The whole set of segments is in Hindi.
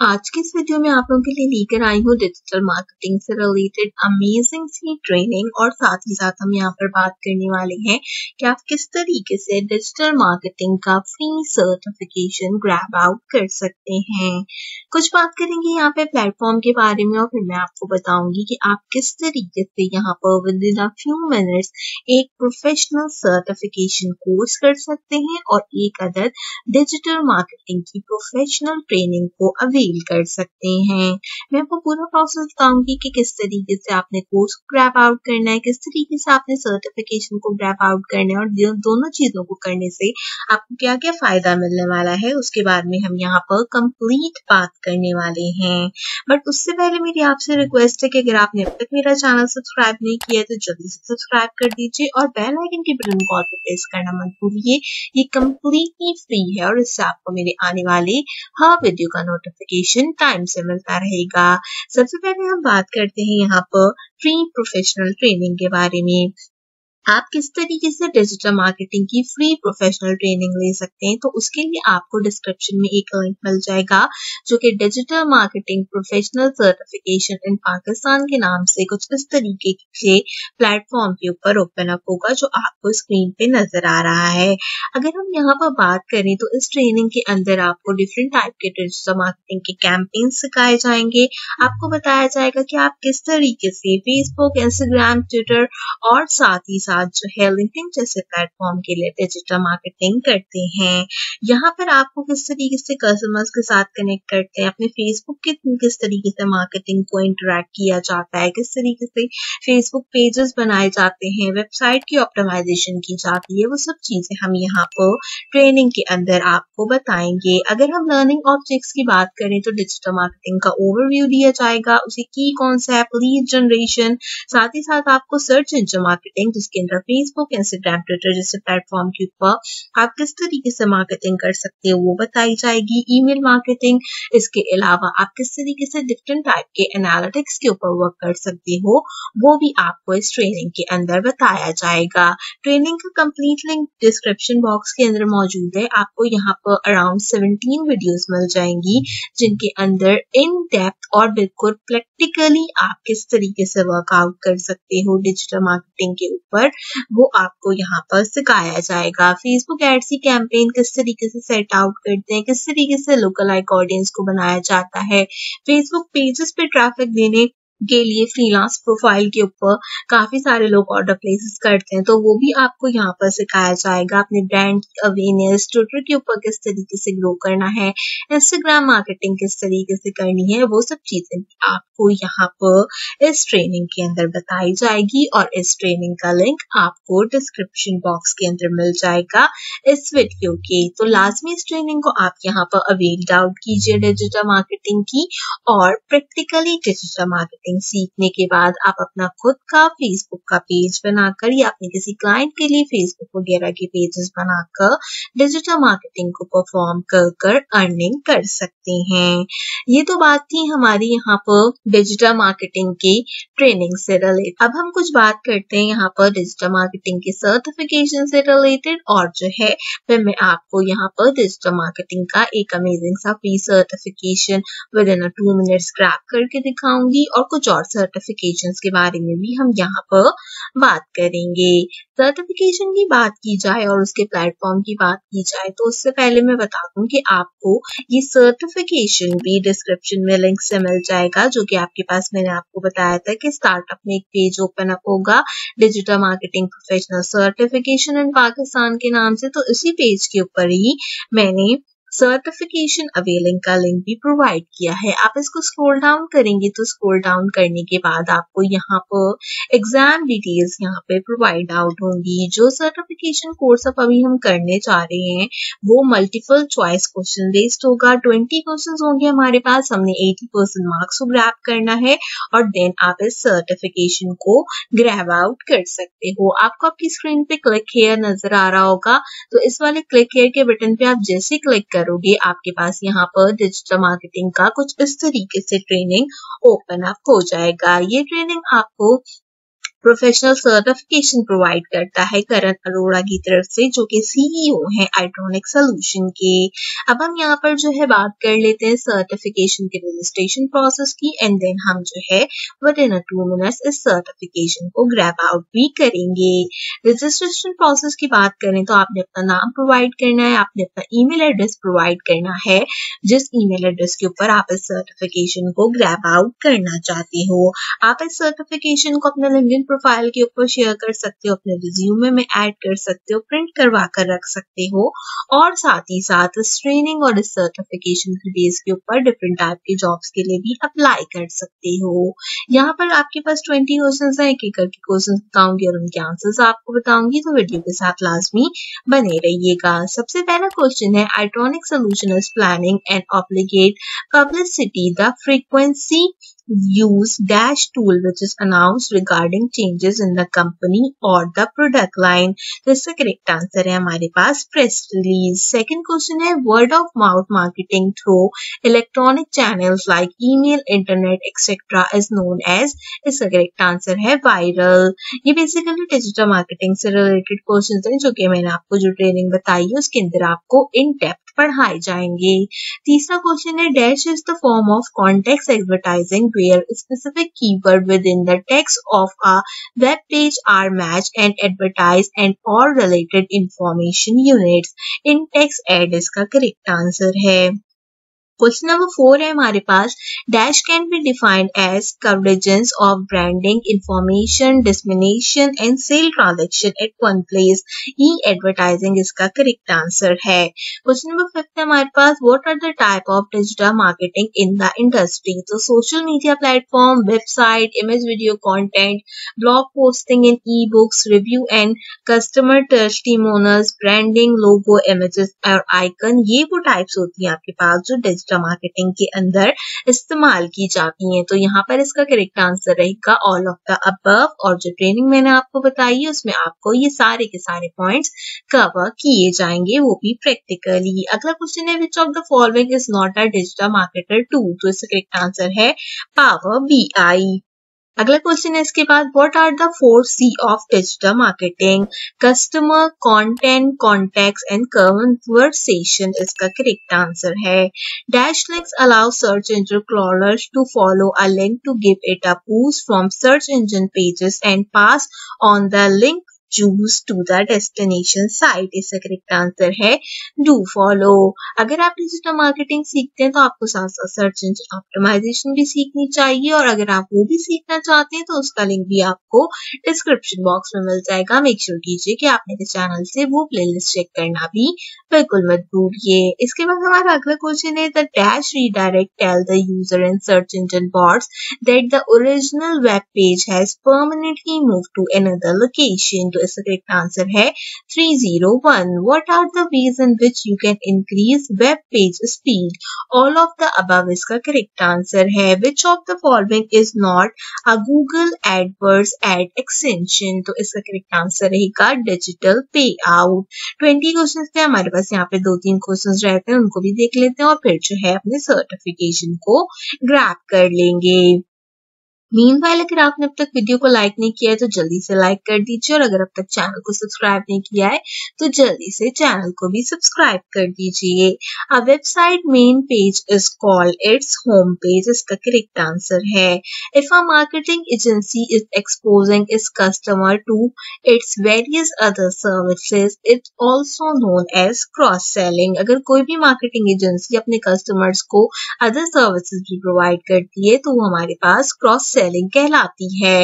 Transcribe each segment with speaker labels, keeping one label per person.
Speaker 1: आज के इस वीडियो में आप लोगों के लिए लेकर आई हूँ डिजिटल मार्केटिंग से रिलेटेड अमेजिंग सी ट्रेनिंग और साथ ही साथ हम यहाँ पर बात करने वाले हैं कि आप किस तरीके से डिजिटल मार्केटिंग का फ्री सर्टिफिकेशन ग्रैब आउट कर सकते हैं। कुछ बात करेंगे यहाँ पे प्लेटफॉर्म के बारे में और फिर मैं आपको बताऊंगी कि आप किस तरीके से यहाँ पर with in a few minutes एक प्रोफेशनल सर्टिफिकेशन कोर्स कर सकते हैं और एक अदद डिजिटल मार्केटिंग की प्रोफेशनल ट्रेनिंग को अवेल कर सकते हैं। मैं आपको पूरा प्रोसेस बताऊंगी कि किस तरीके से आपने कोर्स को ग्रैब आउट करना है, किस तरीके से आपने सर्टिफिकेशन को ग्रैब आउट करना है और दोनों चीजों को करने से आपको क्या क्या फायदा मिलने वाला है उसके बारे में हम यहाँ पर कंप्लीट बात करने वाले हैं। बट उससे पहले मेरी आपसे रिक्वेस्ट है कि अगर आपने अब तक मेरा चैनल सब्सक्राइब नहीं किया है तो जल्दी से सब्सक्राइब कर दीजिए और बेल आइकन के बटन को ऑल पे प्रेस करना मत भूलिए। ये कंप्लीटली फ्री है और इससे आपको मेरे आने वाले हर वीडियो का नोटिफिकेशन टाइम से मिलता रहेगा। सबसे पहले हम बात करते हैं यहाँ पर फ्री प्रोफेशनल ट्रेनिंग के बारे में। आप किस तरीके से डिजिटल मार्केटिंग की फ्री प्रोफेशनल ट्रेनिंग ले सकते हैं, तो उसके लिए आपको डिस्क्रिप्शन में एक लिंक मिल जाएगा जो कि डिजिटल मार्केटिंग प्रोफेशनल सर्टिफिकेशन इन पाकिस्तान के नाम से कुछ इस तरीके से प्लेटफॉर्म के ऊपर ओपन अप होगा जो आपको स्क्रीन पे नजर आ रहा है। अगर हम यहाँ पर बात करें तो इस ट्रेनिंग के अंदर आपको डिफरेंट टाइप के डिजिटल मार्केटिंग के कैंपेन सिखाए जाएंगे। आपको बताया जाएगा कि आप किस तरीके से फेसबुक, इंस्टाग्राम, ट्विटर और साथ ही साथ जो है लिंक्डइन जैसे प्लेटफॉर्म के लिए डिजिटल मार्केटिंग करते हैं। यहाँ पर आपको किस तरीके से कस्टमर्स के साथ कनेक्ट करते हैं, अपने फेसबुक के किस तरीके से मार्केटिंग को इंटरैक्ट किया जाता है, किस तरीके से फेसबुक पेजेस बनाए जाते हैं, वेबसाइट की ऑप्टिमाइजेशन की जाती है, वो सब चीजें हम यहाँ पर ट्रेनिंग के अंदर आपको बताएंगे। अगर हम लर्निंग ऑब्जेक्ट्स की बात करें तो डिजिटल मार्केटिंग का ओवरव्यू दिया जाएगा, उसे की कॉन्सेप्ट, लीड जनरेशन, साथ ही साथ आपको सर्च इंजन मार्केटिंग जिसके अंदर फेसबुक, इंस्टाग्राम, ट्विटर जैसे प्लेटफॉर्म के ऊपर आप किस तरीके से मार्केटिंग कर सकते हो वो बताई जाएगी। ईमेल मार्केटिंग, इसके अलावा आप किस तरीके से डिफरेंट टाइप के एनालिटिक्स के ऊपर वर्क कर सकते हो वो भी आपको इस ट्रेनिंग के अंदर बताया जाएगा। ट्रेनिंग का कंप्लीट लिंक डिस्क्रिप्शन बॉक्स के अंदर मौजूद है। आपको यहाँ पर अराउंड 17 वीडियोस मिल जाएंगी जिनके अंदर इन डेप्थ और बिल्कुल प्रैक्टिकली आप किस तरीके से वर्कआउट कर सकते हो डिजिटल मार्केटिंग के ऊपर वो आपको यहाँ पर सिखाया जाएगा। फेसबुक एड्स की कैंपेन किस तरीके से सेट आउट करते हैं, किस तरीके से लोकल लाइक ऑडियंस को बनाया जाता है, फेसबुक पेजेस पे ट्रैफिक देने के लिए फ्रीलांस प्रोफाइल के ऊपर काफी सारे लोग ऑर्डर प्लेसेस करते हैं तो वो भी आपको यहाँ पर सिखाया जाएगा। अपने ब्रांड अवेयरनेस ट्विटर के ऊपर किस तरीके से ग्रो करना है, इंस्टाग्राम मार्केटिंग किस तरीके से करनी है, वो सब चीजें आपको यहाँ पर इस ट्रेनिंग के अंदर बताई जाएगी और इस ट्रेनिंग का लिंक आपको डिस्क्रिप्शन बॉक्स के अंदर मिल जाएगा इस वीडियो के। तो लाजमी इस ट्रेनिंग को आप यहाँ पर अवेल आउट कीजिए डिजिटल मार्केटिंग की और प्रैक्टिकली डिजिटल मार्केटिंग सीखने के बाद आप अपना खुद का फेसबुक का पेज बनाकर या अपने किसी क्लाइंट के लिए फेसबुक वगैरह के पेजेस बनाकर डिजिटल मार्केटिंग को परफॉर्म कर अर्निंग कर सकते हैं। ये तो बात थी हमारी यहाँ पर डिजिटल मार्केटिंग की ट्रेनिंग से रिलेटेड। अब हम कुछ बात करते हैं यहाँ पर डिजिटल मार्केटिंग के सर्टिफिकेशन से रिलेटेड और जो है फिर मैं आपको यहाँ पर डिजिटल मार्केटिंग का एक अमेजिंग सा free certification with in 2 minutes grab करके दिखाऊंगी और कुछ और सर्टिफिकेशंस के बारे में भी हम यहाँ पर बात करेंगे। सर्टिफिकेशन की बात की जाए और उसके प्लेटफॉर्म की बात की जाए तो उससे पहले मैं बता दूं कि आपको ये सर्टिफिकेशन भी डिस्क्रिप्शन में लिंक से मिल जाएगा जो कि आपके पास मैंने आपको बताया था कि स्टार्टअप में एक पेज ओपन अप होगा डिजिटल मार्केटिंग प्रोफेशनल सर्टिफिकेशन इन पाकिस्तान के नाम से। तो इसी पेज के ऊपर ही मैंने सर्टिफिकेशन अवेलिंग का लिंक भी प्रोवाइड किया है। आप इसको स्क्रॉल डाउन करेंगे तो स्क्रॉल डाउन करने के बाद आपको यहाँ पर एग्जाम डिटेल्स यहाँ पे प्रोवाइड आउट होंगी। जो सर्टिफिकेशन कोर्स अब अभी हम करने जा रहे हैं वो मल्टीपल चॉइस क्वेश्चन बेस्ड होगा। 20 क्वेश्चन होंगे हमारे पास, हमने 80% मार्क्स को ग्रैब करना है और देन आप इस सर्टिफिकेशन को ग्रैब आउट कर सकते हो। आपको आपकी स्क्रीन पे क्लिक हेयर नजर आ रहा होगा तो इस वाले क्लिक हेयर के बटन पे आप जैसे क्लिक करोगे आपके पास यहाँ पर डिजिटल मार्केटिंग का कुछ इस तरीके से ट्रेनिंग ओपन अप हो जाएगा। ये ट्रेनिंग आपको प्रोफेशनल सर्टिफिकेशन प्रोवाइड करता है करण अरोड़ा की तरफ से, जो कि सीईओ हैं आइट्रॉनिक सॉल्यूशन के। अब हम यहाँ पर जो है बात कर लेते हैं सर्टिफिकेशन के रजिस्ट्रेशन प्रोसेस की, एंड देन हम जो है विद इन 2 मिनट्स इस सर्टिफिकेशन को ग्रैब आउट भी करेंगे। रजिस्ट्रेशन प्रोसेस की बात करें तो आपने अपना नाम प्रोवाइड करना है, आपने अपना ईमेल एड्रेस प्रोवाइड करना है, जिस ईमेल एड्रेस के ऊपर आप इस सर्टिफिकेशन को ग्रैब आउट करना चाहते हो। आप इस सर्टिफिकेशन को अपने लिंक्डइन प्रोफाइल के ऊपर शेयर कर सकते हो, अपने रिज्यूमे में ऐड कर सकते हो, प्रिंट करवा कर रख सकते हो, और साथ ही साथ इस ट्रेनिंग और इस सर्टिफिकेशन के बेस के ऊपर डिफरेंट टाइप के जॉब्स के लिए भी अप्लाई कर सकते हो। यहाँ पर आपके पास 20 क्वेश्चंस हैं, एक एक करके क्वेश्चंस बताऊंगी और उनके आंसर्स आपको बताऊंगी, तो वीडियो के साथ लाजमी बने रहिएगा। सबसे पहला क्वेश्चन है, electronic solution is planning and obligate publicity the frequency use dash tool which is announced regarding changes in the company or the product line। तो इसका करेक्ट आंसर है हमारे पास प्रेस रिलीज। सेकंड क्वेश्चन है, word of mouth marketing through electronic channels like email, internet etcetera is known as. इसका करेक्ट आंसर है वायरल। ये बेसिकली डिजिटल मार्केटिंग से रिलेटेड क्वेश्चन हैं, जो कि मैंने आपको जो ट्रेनिंग बताई है उसके अंदर आपको इन डेप्थ पढ़ाए जाएंगे। तीसरा क्वेश्चन है, dash is the form of context advertising where specific keyword within the text of a web page are matched and advertised and or related information units। in text ad इसका करेक्ट आंसर है। क्वेश्चन नंबर 4 है हमारे पास, dash can be defined as coverages of branding, information, dissemination and sale transaction at one place. E advertising इसका करेक्ट आंसर है। क्वेश्चन नंबर 5 है हमारे पास, what are the type of digital marketing in the industry. तो social media platform, website, image video content, blog posting in e books, review and customer testimonials, branding, logo, images और आइकन, ये वो टाइप्स होती है आपके पास जो डिजिटल मार्केटिंग के अंदर इस्तेमाल की जाती हैं। तो यहाँ पर इसका करेक्ट आंसर रहेगा ऑल ऑफ द अबव, और जो ट्रेनिंग मैंने आपको बताई है उसमें आपको ये सारे के सारे पॉइंट्स कवर किए जाएंगे, वो भी प्रैक्टिकली। अगला क्वेश्चन है, which of the following is not a digital marketer tool. तो इसका करेक्ट आंसर है पावर BI। अगला क्वेश्चन है इसके बाद, what are the 4 C of digital marketing. Customer, content, contexts and conversation इसका करेक्ट आंसर है। Dash links allow search engine crawlers to follow a link to give it a boost from search engine pages and pass on the link choose to the destination site। इसका करेक्ट आंसर है डू फॉलो। अगर आप डिजिटल मार्केटिंग सीखते हैं तो आपको साथ साथ सर्च इंजन ऑप्टिमाइजेशन भी सीखनी चाहिए, और अगर आप वो भी सीखना चाहते हैं तो उसका लिंक भी आपको डिस्क्रिप्शन बॉक्स में मिल जाएगा। मेक श्योर कीजिए कि आप मेरे चैनल से वो प्लेलिस्ट चेक करना भी बिल्कुल मत भूलिए। इसके बाद हमारा अगला क्वेश्चन है, the dash redirect tell the user in search engine bots that the original web page has permanently move to another location. तो इसका करेक्ट आंसर है 301। What are the ways in which you can increase web page speed? All of the above इसका करेक्ट आंसर है। Which of the following is not a Google AdWords ad extension? तो इसका करेक्ट आंसर रहेगा डिजिटल पे आउट। 20 क्वेश्चंस थे हमारे पास, यहाँ पे 2-3 क्वेश्चंस रहते हैं, उनको भी देख लेते हैं और फिर जो है अपने सर्टिफिकेशन को ग्रैब कर लेंगे। मीनवाइल अगर आपने अब तक वीडियो को लाइक नहीं किया है तो जल्दी से लाइक कर दीजिए, और अगर अब तक चैनल को सब्सक्राइब नहीं किया है तो जल्दी से चैनल को भी सब्सक्राइब कर दीजिए। A website main page is called its home page. इसका करेक्ट आंसर है। If a marketing agency is exposing its customer to its various other services, it also known as cross selling. अगर कोई भी मार्केटिंग एजेंसी अपने कस्टमर्स को अदर सर्विसेज भी प्रोवाइड करती है तो वो हमारे पास क्रॉस सेलिंग कहलाती है।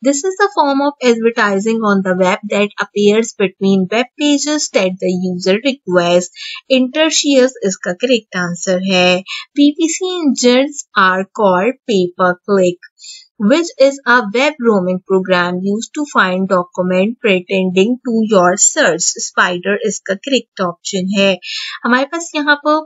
Speaker 1: This is the form of advertising on the web that appears between web pages that the user requests। Intertious इसका करेक्ट आंसर है। PPC engines are called pay-per-click, which is a web roaming program used to find document pertaining to your search। Spider इसका करेक्ट ऑप्शन है। हमारे पास यहाँ पर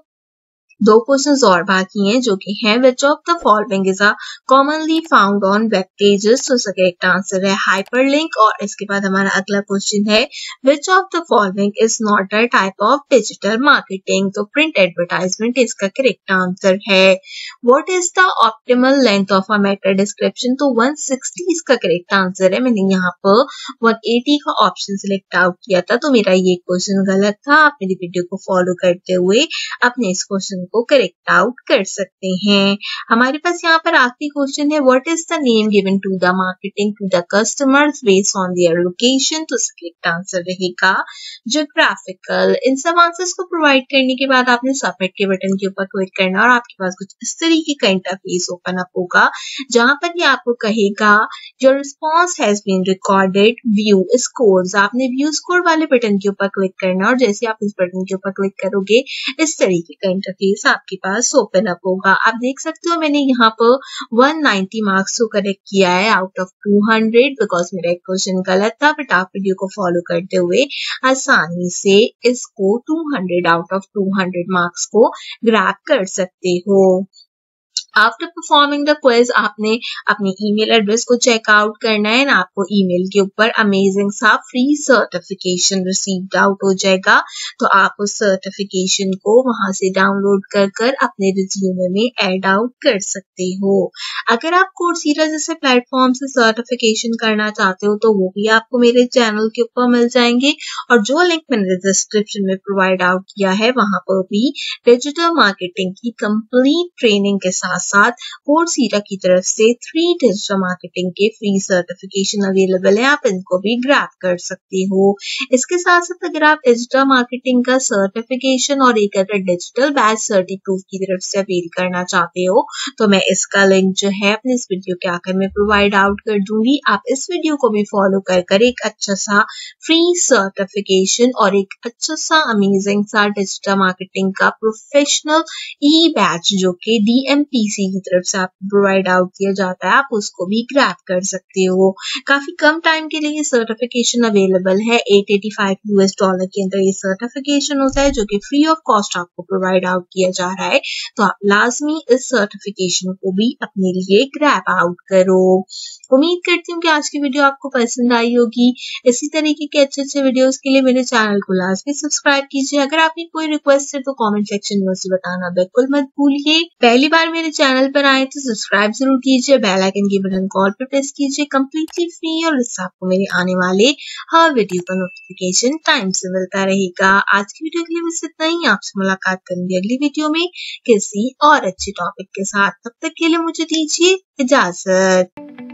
Speaker 1: दो क्वेश्चंस और बाकी हैं जो कि हैं विच of the following is a commonly found on web pages. तो इसका करेक्ट आंसर है हाइपरलिंक। और इसके बाद हमारा अगला क्वेश्चन है which of the following is not a type of digital marketing. तो प्रिंट एडवर्टाइजमेंट इसका करेक्ट आंसर है। What is the optimal length of a Meta description. तो 160 इसका करेक्ट आंसर है। मैंने यहाँ पर 180 का ऑप्शन सिलेक्ट आउट किया था, तो मेरा ये क्वेश्चन गलत था। आप मेरी वीडियो को फॉलो करते हुए अपने इस क्वेश्चन को करेक्ट आउट कर सकते हैं। हमारे पास यहाँ पर आखिरी क्वेश्चन है what is the name given to the marketing to the customers based on their location. तो करेक्ट आंसर रहेगा ज्योग्राफिकल। इन सब आंसर्स को प्रोवाइड करने के बाद आपने सबमिट के बटन के ऊपर क्लिक करना और आपके पास कुछ इस तरीके का इंटरफेस ओपन अप होगा जहां पर ये आपको कहेगा your response has been recorded, view scores. आपने व्यू स्कोर वाले बटन के ऊपर क्लिक करना और जैसे आप इस बटन के ऊपर क्लिक करोगे इस तरीके का इंटरफेस आपके पास ओपन अप होगा। आप देख सकते हो मैंने यहाँ पर 190 मार्क्स को करेक्ट किया है आउट ऑफ 200 बिकॉज मेरा एक क्वेश्चन गलत था, बट आप वीडियो को फॉलो करते हुए आसानी से इसको 200 आउट ऑफ 200 मार्क्स को ग्रैब कर सकते हो। आफ्टर परफॉर्मिंग द क्विज आपने अपनी ईमेल एड्रेस को चेकआउट करना है ना, आपको ईमेल के ऊपर अमेजिंग सा फ्री सर्टिफिकेशन रिसीव्ड आउट हो जाएगा। तो आप उस सर्टिफिकेशन को वहां से डाउनलोड कर अपने रिज्यूमे में ऐड आउट कर सकते हो। अगर आप कोर्सेरा जैसे प्लेटफॉर्म से सर्टिफिकेशन करना चाहते हो तो वो भी आपको मेरे चैनल के ऊपर मिल जाएंगे और जो लिंक मैंने डिस्क्रिप्शन में प्रोवाइड आउट किया है वहां पर भी डिजिटल मार्केटिंग की कंप्लीट ट्रेनिंग के साथ साथ कोर्सेरा की तरफ से 3 डिजिटल मार्केटिंग के फ्री सर्टिफिकेशन अवेलेबल है, आप इनको भी ग्रैब कर सकते हो। इसके साथ साथ अगर आप डिजिटल मार्केटिंग का सर्टिफिकेशन और एक अगर डिजिटल बैच सर्टिफिकेट की तरफ से अवेल करना चाहते हो तो मैं इसका लिंक जो है अपने इस वीडियो के आखिर में प्रोवाइड आउट कर दूंगी। आप इस वीडियो को भी फॉलो कर एक अच्छा सा फ्री सर्टिफिकेशन और एक अच्छा सा अमेजिंग सा डिजिटल मार्केटिंग का प्रोफेशनल ई बैच जो कि DMPC की तरफ से आपको प्रोवाइड आउट किया जाता है, आप उसको भी ग्रैब कर सकते हो। काफी कम टाइम के लिए ये सर्टिफिकेशन अवेलेबल है। $885 के अंदर ये सर्टिफिकेशन होता है जो कि फ्री ऑफ कॉस्ट आपको प्रोवाइड आउट किया जा रहा है। तो आप लाजमी इस सर्टिफिकेशन को भी अपने लिए ग्रैब आउट करो। उम्मीद करती हूँ कि आज की वीडियो आपको पसंद आई होगी। इसी तरीके के अच्छे वीडियोस के लिए मेरे चैनल को लाजमी सब्सक्राइब कीजिए। अगर आपकी कोई रिक्वेस्ट है तो कमेंट सेक्शन में उसे बताना बिल्कुल मत भूलिए। पहली बार मेरे चैनल पर आए तो सब्सक्राइब जरूर कीजिए, बेल आइकन के बटन को ऑल पे प्रेस कीजिए, कंप्लीटली फ्री और इससे आपको मेरे आने वाले हर वीडियो का नोटिफिकेशन टाइम से मिलता रहेगा। आज की वीडियो के लिए बस इतना ही। आपसे मुलाकात करूंगी अगली वीडियो में किसी और अच्छे टॉपिक के साथ। तब तक के लिए मुझे दीजिए इजाजत।